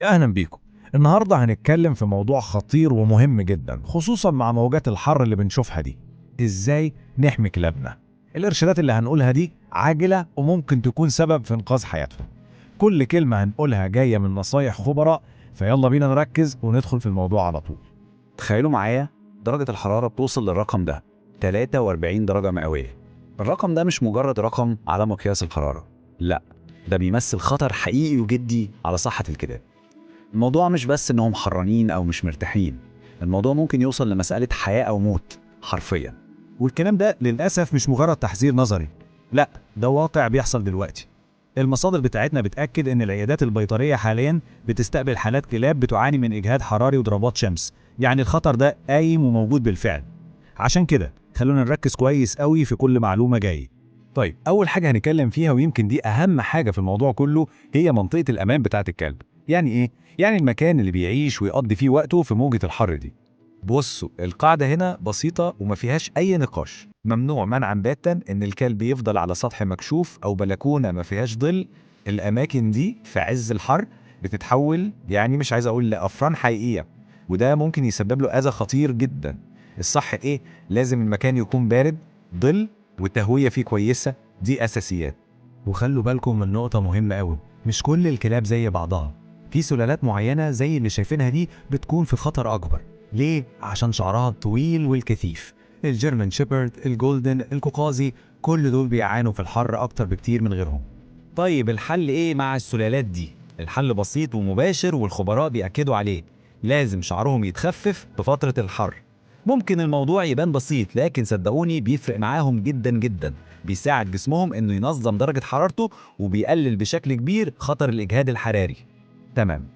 أهلا بيكم. النهاردة هنتكلم في موضوع خطير ومهم جدا، خصوصا مع موجات الحر اللي بنشوفها دي. إزاي نحمي كلابنا؟ الإرشادات اللي هنقولها دي عاجلة وممكن تكون سبب في إنقاذ حياتهم. كل كلمة هنقولها جاية من نصايح خبراء، فيلا بينا نركز وندخل في الموضوع على طول. تخيلوا معايا درجة الحرارة بتوصل للرقم ده 43 درجة مئوية. الرقم ده مش مجرد رقم على مقياس الحرارة، لا، ده بيمثل خطر حقيقي وجدي على صحة الكلاب. الموضوع مش بس انهم حرانين او مش مرتاحين، الموضوع ممكن يوصل لمسألة حياة او موت حرفيا. والكلام ده للأسف مش مجرد تحذير نظري، لا، ده واقع بيحصل دلوقتي. المصادر بتاعتنا بتأكد إن العيادات البيطرية حاليا بتستقبل حالات كلاب بتعاني من إجهاد حراري وضربات شمس، يعني الخطر ده قايم وموجود بالفعل. عشان كده خلونا نركز كويس قوي في كل معلومة جاي. طيب، أول حاجة هنتكلم فيها ويمكن دي أهم حاجة في الموضوع كله هي منطقة الأمان بتاعة الكلب. يعني إيه؟ يعني المكان اللي بيعيش ويقضي فيه وقته في موجة الحر دي. بصوا، القاعدة هنا بسيطة وما فيهاش أي نقاش. ممنوع منعا باتا إن الكلب يفضل على سطح مكشوف أو بلكونة ما فيهاش ظل. الأماكن دي في عز الحر بتتحول، يعني مش عايز أقول لأفران حقيقية، وده ممكن يسبب له أذى خطير جدا. الصح إيه؟ لازم المكان يكون بارد، ظل، والتهوية فيه كويسة، دي أساسيات. وخلوا بالكم من نقطة مهمة قوي، مش كل الكلاب زي بعضها. في سلالات معينة زي اللي شايفينها دي بتكون في خطر أكبر. ليه؟ عشان شعرها الطويل والكثيف. الجيرمان شيبرد، الجولدن، القوقازي، كل دول بيعانوا في الحر أكتر بكتير من غيرهم. طيب الحل إيه مع السلالات دي؟ الحل بسيط ومباشر والخبراء بيأكدوا عليه. لازم شعرهم يتخفف في فترة الحر. ممكن الموضوع يبان بسيط، لكن صدقوني بيفرق معاهم جدا جدا. بيساعد جسمهم إنه ينظم درجة حرارته وبيقلل بشكل كبير خطر الإجهاد الحراري. تمام.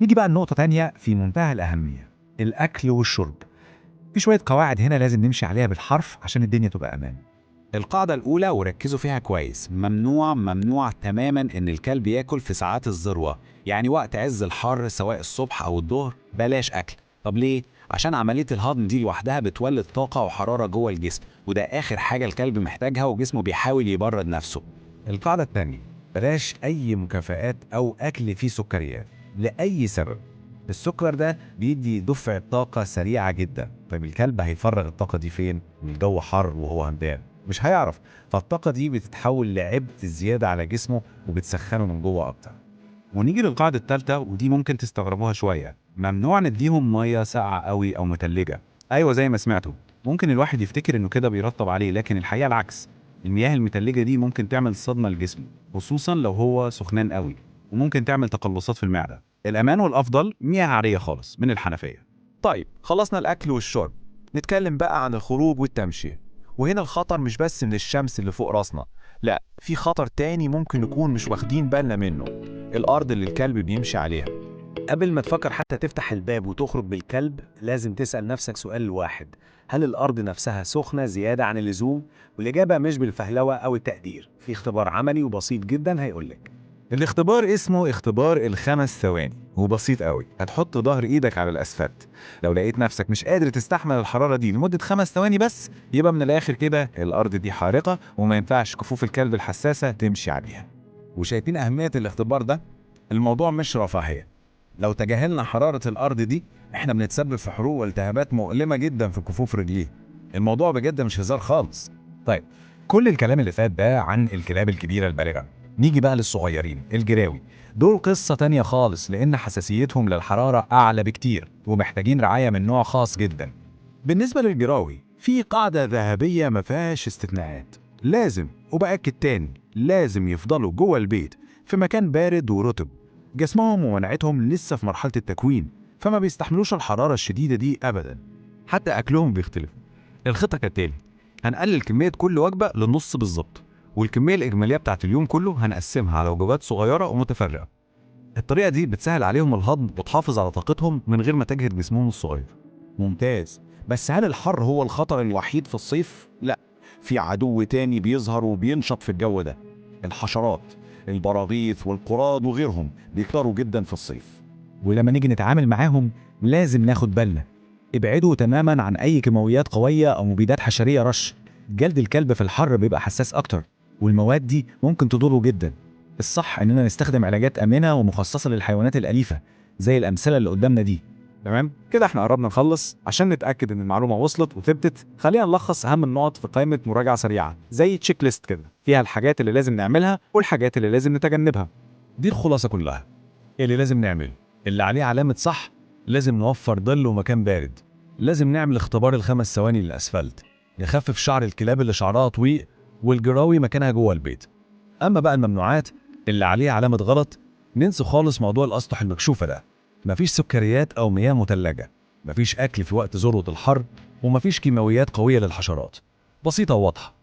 نيجي بقى لنقطة تانية في منتهى الأهمية، الأكل والشرب. في شوية قواعد هنا لازم نمشي عليها بالحرف عشان الدنيا تبقى أمان. القاعدة الأولى وركزوا فيها كويس، ممنوع تماما إن الكلب ياكل في ساعات الذروة، يعني وقت عز الحر سواء الصبح أو الظهر بلاش أكل. طب ليه؟ عشان عملية الهضم دي لوحدها بتولد طاقة وحرارة جوه الجسم، وده آخر حاجة الكلب محتاجها وجسمه بيحاول يبرد نفسه. القاعدة التانية، بلاش أي مكافآت أو أكل فيه سكريات لأي سبب. السكر ده بيدي دفع طاقة سريعة جدا. طيب الكلب هيفرغ الطاقة دي فين؟ الجو حر وهو همدان، مش هيعرف. فالطاقة دي بتتحول لعبء زيادة على جسمه وبتسخنه من جوه أكتر. ونيجي للقاعدة التالتة ودي ممكن تستغربوها شوية، ممنوع نديهم مية ساقعة قوي أو متلجة. أيوة زي ما سمعتوا، ممكن الواحد يفتكر إنه كده بيرطب عليه، لكن الحقيقة العكس. المياه المتلجة دي ممكن تعمل صدمة للجسم، خصوصا لو هو سخنان قوي، وممكن تعمل تقلصات في المعدة. الأمان والأفضل مياه عادية خالص من الحنفية. طيب خلصنا الأكل والشرب، نتكلم بقى عن الخروج والتمشية. وهنا الخطر مش بس من الشمس اللي فوق راسنا، لا، في خطر تاني ممكن نكون مش واخدين بالنا منه، الأرض اللي الكلب بيمشي عليها. قبل ما تفكر حتى تفتح الباب وتخرج بالكلب، لازم تسأل نفسك سؤال واحد: هل الأرض نفسها سخنة زيادة عن اللزوم؟ والإجابة مش بالفهلوة أو التقدير، في اختبار عملي وبسيط جدا هيقولك. الاختبار اسمه اختبار ال5 ثواني، وبسيط قوي. هتحط ظهر ايدك على الاسفلت. لو لقيت نفسك مش قادر تستحمل الحرارة دي لمدة 5 ثواني بس، يبقى من الآخر كده الأرض دي حارقة وما ينفعش كفوف الكلب الحساسة تمشي عليها. وشايفين أهمية الاختبار ده؟ الموضوع مش رفاهية. لو تجاهلنا حرارة الأرض دي، احنا بنتسبب في حروق والتهابات مؤلمة جدا في كفوف رجليه. الموضوع بجد مش هزار خالص. طيب، كل الكلام اللي فات ده عن الكلاب الكبيرة البالغة. نيجي بقى للصغيرين الجراوي. دول قصة تانية خالص، لأن حساسيتهم للحرارة أعلى بكتير ومحتاجين رعاية من نوع خاص جدا. بالنسبة للجراوي، في قاعدة ذهبية ما فيهاش استثناءات. لازم، وبأكد تاني، لازم يفضلوا جوه البيت في مكان بارد ورطب. جسمهم ومناعتهم لسه في مرحلة التكوين، فما بيستحملوش الحرارة الشديدة دي أبدا. حتى أكلهم بيختلف. الخطة كالتالي: هنقلل كمية كل وجبة للنص بالظبط، والكمية الإجمالية بتاعت اليوم كله هنقسمها على وجبات صغيرة ومتفرقة. الطريقة دي بتسهل عليهم الهضم وتحافظ على طاقتهم من غير ما تجهد جسمهم الصغير. ممتاز. بس هل الحر هو الخطر الوحيد في الصيف؟ لا، في عدو تاني بيظهر وبينشط في الجو ده: الحشرات. البراغيث والقراد وغيرهم بيكتروا جدا في الصيف، ولما نيجي نتعامل معاهم لازم ناخد بالنا. ابعدوا تماما عن اي كيماويات قوية او مبيدات حشرية رش. جلد الكلب في الحر بيبقى حساس اكتر، والمواد دي ممكن تضره جدا. الصح اننا نستخدم علاجات امنة ومخصصة للحيوانات الاليفة، زي الأمثلة اللي قدامنا دي. تمام كده احنا قربنا نخلص. عشان نتأكد ان المعلومة وصلت وثبتت، خلينا نلخص اهم النقط في قائمة مراجعة سريعة زي تشيك ليست كده، فيها الحاجات اللي لازم نعملها والحاجات اللي لازم نتجنبها. دي الخلاصة كلها. اللي لازم نعمله، اللي عليه علامة صح، لازم نوفر ظل ومكان بارد. لازم نعمل اختبار ال5 ثواني للأسفلت، نخفف شعر الكلاب اللي شعرها طويل والجراوي مكانها جوه البيت. أما بقى الممنوعات اللي عليه علامة غلط، ننسى خالص موضوع الأسطح المكشوفة ده. مفيش سكريات أو مياه مثلجة، مفيش أكل في وقت ذروة الحر، ومفيش كيماويات قوية للحشرات. بسيطة وواضحة.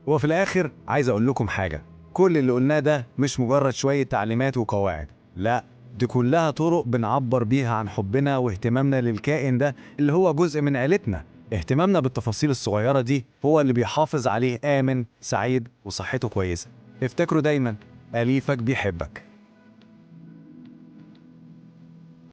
وفي الآخر عايز أقول لكم حاجة، كل اللي قلناه ده مش مجرد شوية تعليمات وقواعد، لا دي كلها طرق بنعبر بيها عن حبنا واهتمامنا للكائن ده اللي هو جزء من عيلتنا. اهتمامنا بالتفاصيل الصغيرة دي هو اللي بيحافظ عليه آمن سعيد وصحته كويسة. افتكروا دايما أليفك بيحبك.